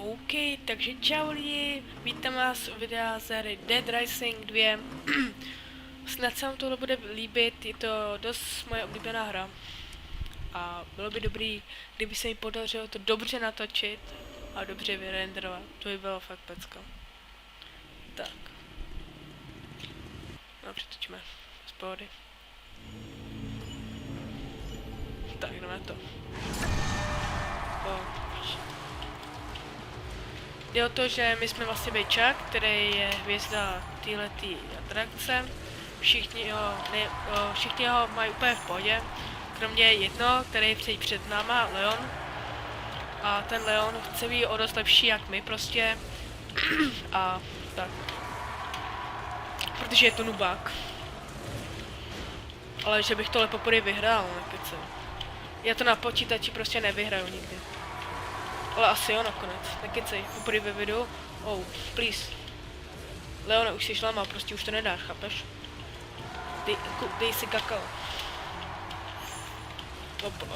OK, takže čau lidi, vítám vás u videa z hry Dead Rising 2. Snad se vám tohle bude líbit, je to dost moje oblíbená hra. A bylo by dobrý, kdyby se mi podařilo to dobře natočit a dobře vyrenderovat. To by bylo fakt pecka. Tak. No, přetočíme. Z pohody. Tak, jdeme na to. Jde o to, že my jsme vlastně Bejčák, který je hvězda téhletý atrakce. Všichni ho mají úplně v pohodě, kromě jednoho, který je před náma, Leon. A ten Leon chce být o dost lepší jak my prostě. A tak. Protože je to nubák. Ale že bych tohle poprvé vyhrál, nekece. Já to na počítači prostě nevyhraju nikdy. Ale asi jo nakonec, nekecej, poprvé ve videu. Oh, please. Leone, už jsi šlama, prostě už to nedáš, chápeš? Dej si kakao.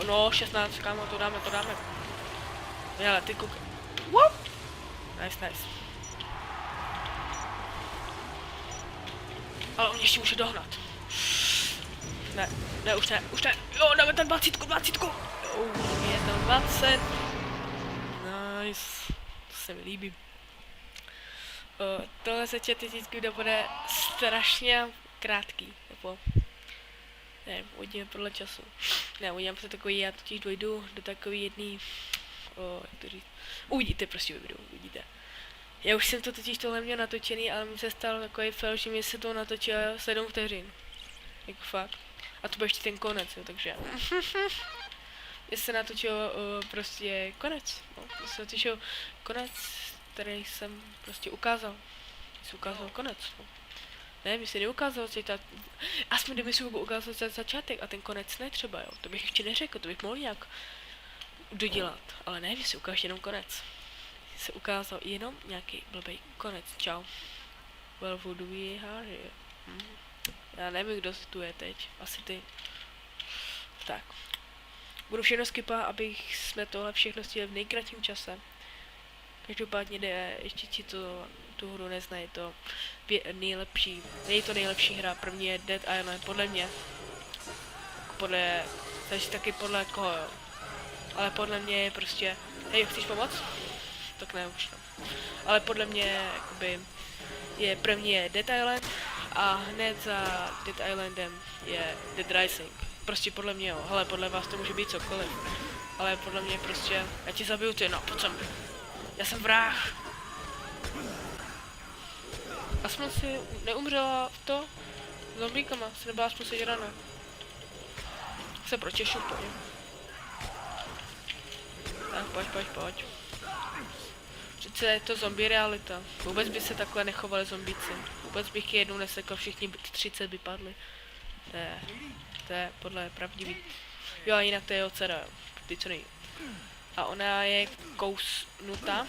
No, 16, kámo, to dáme. Hele, ty koukej. What? Nice. Ale on ještě může dohnat. Ne, už ne. Jo, dáme ten 20. Oh, je to 20. Nice. To se mi líbí. Tohle začátečnický video bude strašně krátký, nebo nevím, uvidíme podle času. Ne, udělám se takový, já totiž dojdu do takový jedný, jak to říct, uvidíte prostě ve videu, uvidíte. Já už jsem to totiž tohle měl natočený, ale mi se stalo takový fail, že mi se to natočilo 7 vteřin. Jako fakt. A to byl ještě ten konec, jo, takže. Já se natočil prostě konec, no, já se natočil konec, který jsem prostě ukázal. Jsem ukázal konec, no. Ne, mi se neukázal, že ta... Aspoň kdyby si ukázal začátek a ten konec ne třeba, jo. To bych ještě neřekl, to bych mohl nějak dodělat. Ale ne, mi se ukáž jenom konec. Se ukázal jenom nějaký blbej konec, čau. Well, who do we have here? Já nevím, kdo si tu je teď, asi ty. Tak. Budu všechno skipat, abych jsme tohle všechno stihli v nejkratším čase. Každopádně jde, ještě ti to tu hru neznají, to nejlepší, není to nejlepší hra, první je Dead Island, podle mě. Takže taky podle koho, jo. Ale podle mě je prostě, hej, chceš pomoct? Tak ne, už ne. Ale podle mě, jakoby, je první je Dead Island a hned za Dead Islandem je Dead Rising. Prostě podle mě, jo, hele, podle vás to může být cokoliv. Ale podle mě prostě, já ti zabiju ty, no, pojď sem. Já jsem vrah. Aspoň si neumřela v to zombíkama, si nebyla aspoň sežraná. Se pročešu, pojď. Tak pojď. Přece je to zombie realita. Vůbec by se takhle nechovali zombíci. Vůbec bych je jednou nesekl, všichni 30 by padli. To je podle pravdivý. Jo, a jinak to je jeho dcera, jo. Ty co nejí. A ona je kousnutá,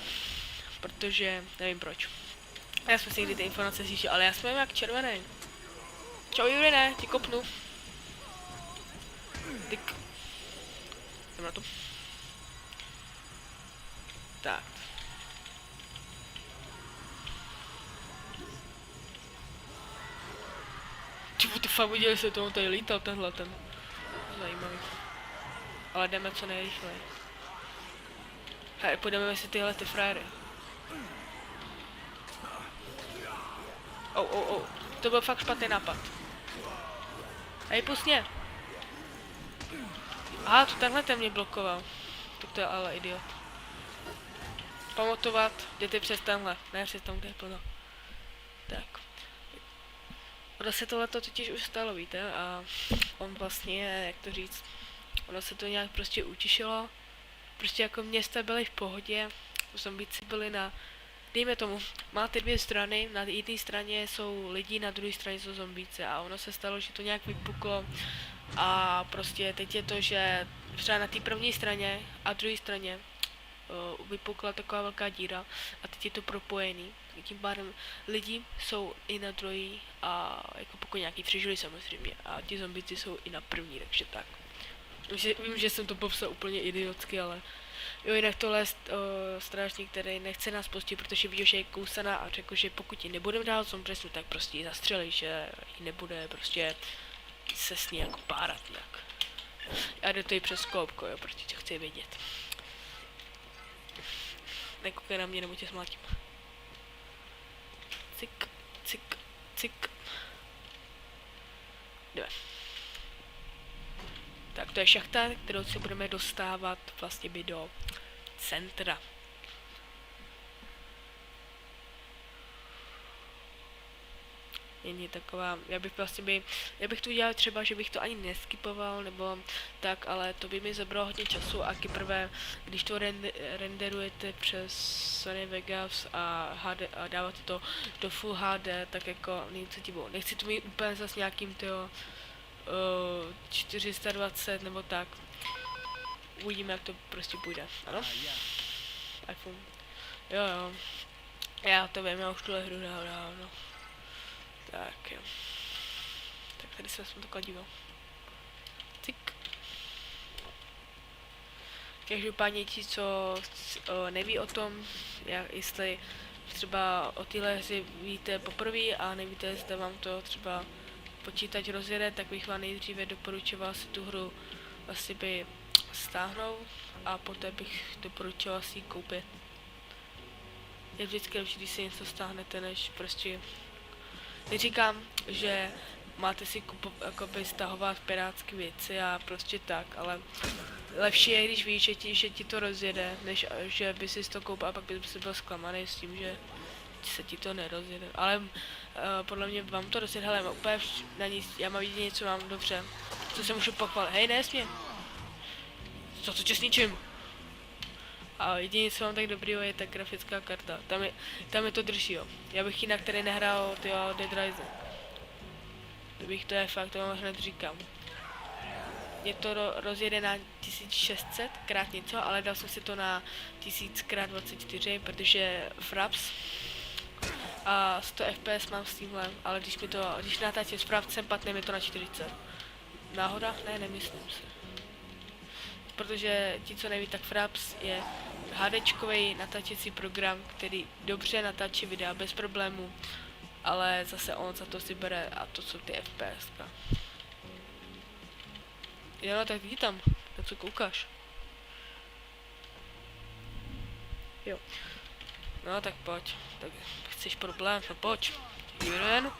protože nevím proč. Já jsem si někdy ty informace zjistil, ale já jsem jak červený. Čau Juri, ne, ti kopnu. Tyk. Jdem na to. Tak. Ty fakt viděli se tomu tady lítal tenhle ten. Zajímavý. Ale jdeme co nejrychleji. Hej, půjdeme si tyhle ty frajery. To byl fakt špatný nápad. Hej, pust mě. Aha, to tenhle ten mě blokoval. Tak to je ale idiot. Pamatovat, jdete přes tenhle, ne přes tam, kde je plno. Tak. Ono se tohleto totiž už stalo, víte, a on vlastně, jak to říct, ono se to nějak prostě utišilo. Prostě jako města byly v pohodě, zombíci byli na, dejme tomu, máte dvě strany, na jedné straně jsou lidi, na druhé straně jsou zombíci a ono se stalo, že to nějak vypuklo a prostě teď je to, že třeba na té první straně a druhé straně vypukla taková velká díra a teď je to propojený. Tím pádem lidi jsou i na druhý a jako pokud nějaký přežili samozřejmě a ti zombíci jsou i na první, takže tak. Vím, že jsem to popsal úplně idiotsky, ale jo, jinak tohle je strážník, který nechce nás pustit, protože ví, že je kousaná a řekl, že pokud ji nebudeme dál trestnu, tak prostě ji zastřelí, že ji nebude prostě se s ní jako párat nějak. A jde to i přes koupko, jo, protože to chci vědět. Nekoukej na mě, nebo tě smátím. Cik, cik, cik. Jdeme. Tak to je šachta, kterou se budeme dostávat vlastně by do centra. Není taková, já bych to udělal třeba, že bych to ani neskipoval, nebo tak, ale to by mi zabralo hodně času a prvé, když to renderujete přes Sony Vegas a dáváte to do Full HD, tak jako nechci to mít úplně zase nějakým 420 nebo tak. Uvidíme, jak to prostě půjde, ano? iPhone. Jo. Já to vím, já už tuhle hru dávno. Tak jo. Tak tady se aspoň takhle díval. Cik. Každopádně ti, co neví o tom, jestli třeba o téhle hře víte poprvé a nevíte, jestli vám to třeba počítač rozjede, tak bych vám nejdříve doporučoval si tu hru asi by stáhnout a poté bych doporučoval si ji koupit. Je vždycky lepší, když si něco stáhnete, než prostě... Neříkám, že máte si jakoby stahovat pirátské věci a prostě tak, ale lepší je, když víš, že ti to rozjede, než že by si to koupil a pak by si byl zklamaný s tím, že se ti to nerozjede. Ale podle mě vám to rozjede, hele, úplně na nic, já mám jedině, co mám dobře, co se můžu pochválit. Hej, nesmě! Co tě s ničím? A jediné, co mám tak dobrýho, je ta grafická karta. Tam je to drží, jo. Já bych jinak tady nehrál Dead Rising. To je fakt, to vám hned říkám. Je to rozjede na 1600 krát něco, ale dal jsem si to na 1000x24, protože Fraps a 100 fps mám s tímhle, ale když natáčím s Frapsem, patne mi to na 40. Náhoda? Ne, nemyslím si. Protože ti, co neví, tak Fraps je HDčkový natáčecí program, který dobře natáčí videa bez problémů, ale zase on za to si bere a to jsou ty FPS. Jo, tak jdi tam, na co koukáš. Jo. No tak pojď, tak chceš problém, no pojď. Jeden,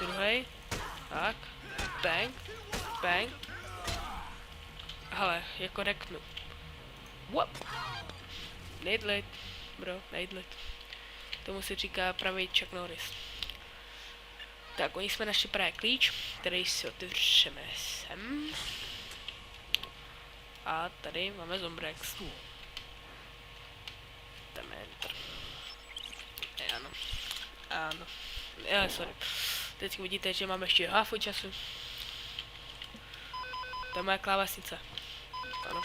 druhý, tak, bang, bang. Hele, jako reknu. What? Nejdlit, bro, nejdlit. Tomu se říká pravý Chuck Norris. Tak, oni jsme našli právě klíč, který si otevřeme sem. A tady máme Zombrex. Tam enter. Ano. Ano. Sorry. Teď vidíte, že máme ještě háfu času. To je moje klávesnice. Ano.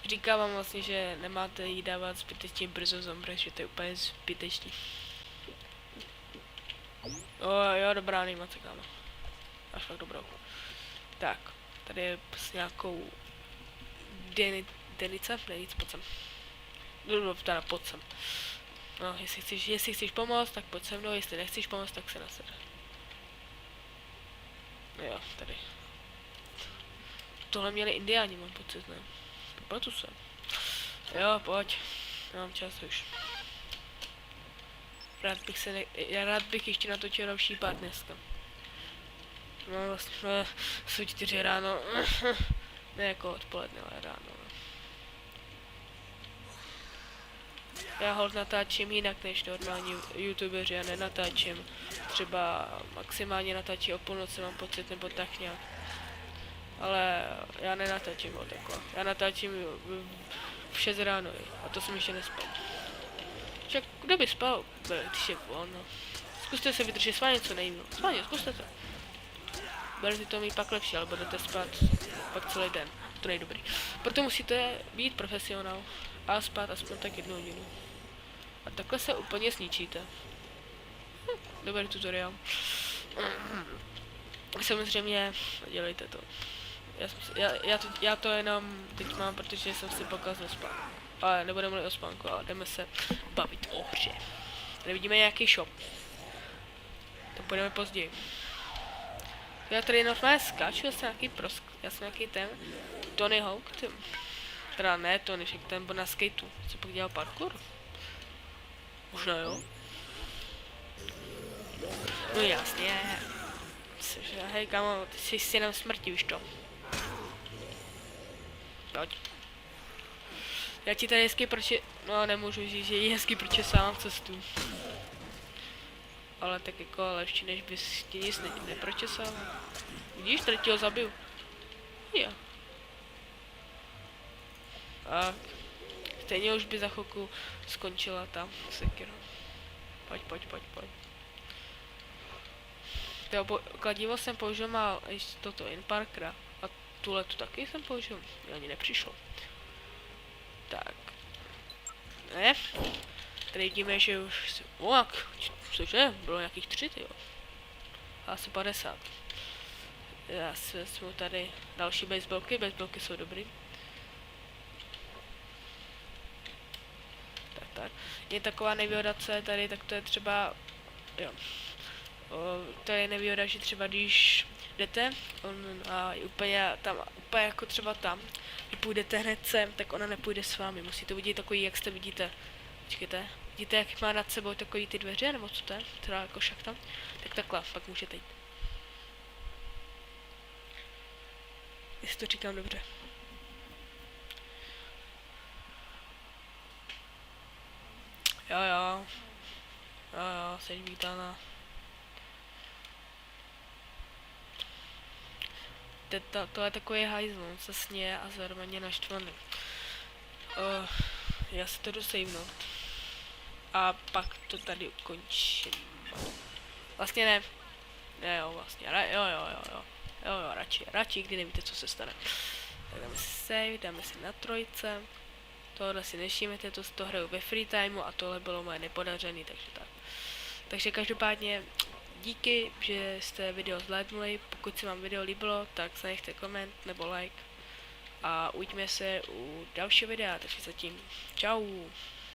Říkám vám vlastně, že nemáte jí dávat zbytečně brzo Zombrex, že to je úplně zbytečný. Jo, dobrá animace, kámo. Máš fakt dobrou. Tak, tady je s nějakou Denice, pojď sem. Teda pojď sem. No, jestli chceš pomoct, tak pojď se mnou, jestli nechceš pomoct, tak se nased. Jo, tady. Tohle měli indiáni, mám pocit, ne? Pamatuju se. Jo, pojď. Mám čas už. Rád bych ještě natočil další pár dneska. No vlastně, jsou 4 ráno. Ne jako odpoledne, ale ráno. Já holt natáčím jinak než normální youtubeři, já nenatáčím. Třeba maximálně natáčí o půlnoci, mám pocit, nebo tak nějak. Ale já nenatáčím o takhle. Já natáčím v 6 ráno a to jsem ještě nespal. Však kdo by spal, když je volno. Zkuste se vydržet, s vámi něco nejmíl. S vámi, zkuste to. Bude to mít pak lepší, ale budete spát pak celý den. To nejdobrý. Proto musíte být profesionál a spát aspoň tak 1 hodinu. A takhle se úplně zničíte. Dobrý tutoriál. Samozřejmě dělejte to. Já to jenom teď mám, protože jsem si pokazil spánku. Ale nebudeme mluvit o spánku, ale jdeme se bavit o hře. Tady vidíme nějaký shop. To půjdeme později. Já tady normálně skáču, já jsem nějaký ten Tony Hawk, teda ne Tony, však ten byl na skateu, co pak dělal parkour? Možná jo. No jasně. Hej kámo, ty jsi synem smrti, víš to. Pojď. Já ti tady hezky no nemůžu říct, že ji hezky pročesávám cestu. Ale tak jako lepší, než bys ti nic nepročesal. Vidíš, tady ti ho zabiju. Jo. A stejně už by za chvilku skončila ta sekira. Pojď. Kladivo jsem použil mal toto Inparkera. A tuhle tu taky jsem použil. Mě ani nepřišlo. Tak. Ne. Tady vidíme, že už... Cože? Bylo nějakých 3, jo. Asi 50. Já si vezmu tady další baseballky. Baseballky jsou dobrý. Tak. Je taková nevýhoda, co je tady, tak to je třeba... Jo. To je nevýhoda, že třeba když jdete a úplně jako třeba tam, když půjdete hned sem, tak ona nepůjde s vámi. Musíte vidět takový, jak jste vidíte. Počkejte, vidíte, jak má nad sebou takový ty dveře, nebo co to je? Teda jako šachta. Tak takhle, pak můžete jít. Jestli to říkám dobře. Jo, jsi vítána. To je takový hajzl, on se sněje a zároveň je naštvaný. Já si to jdu savenout. A pak to tady ukončím. Vlastně ne. Ne jo, vlastně. Jo, radši, kdy nevíte, co se stane. Tak dáme si save, dáme si na 3. Tohle si nevšimněte, to hraju ve free timeu a tohle bylo moje nepodařený, takže tak. Takže každopádně díky, že jste video zhlédnuli. Pokud se vám video líbilo, tak zanechte koment nebo like. A uvidíme se u dalšího videa, takže zatím čau.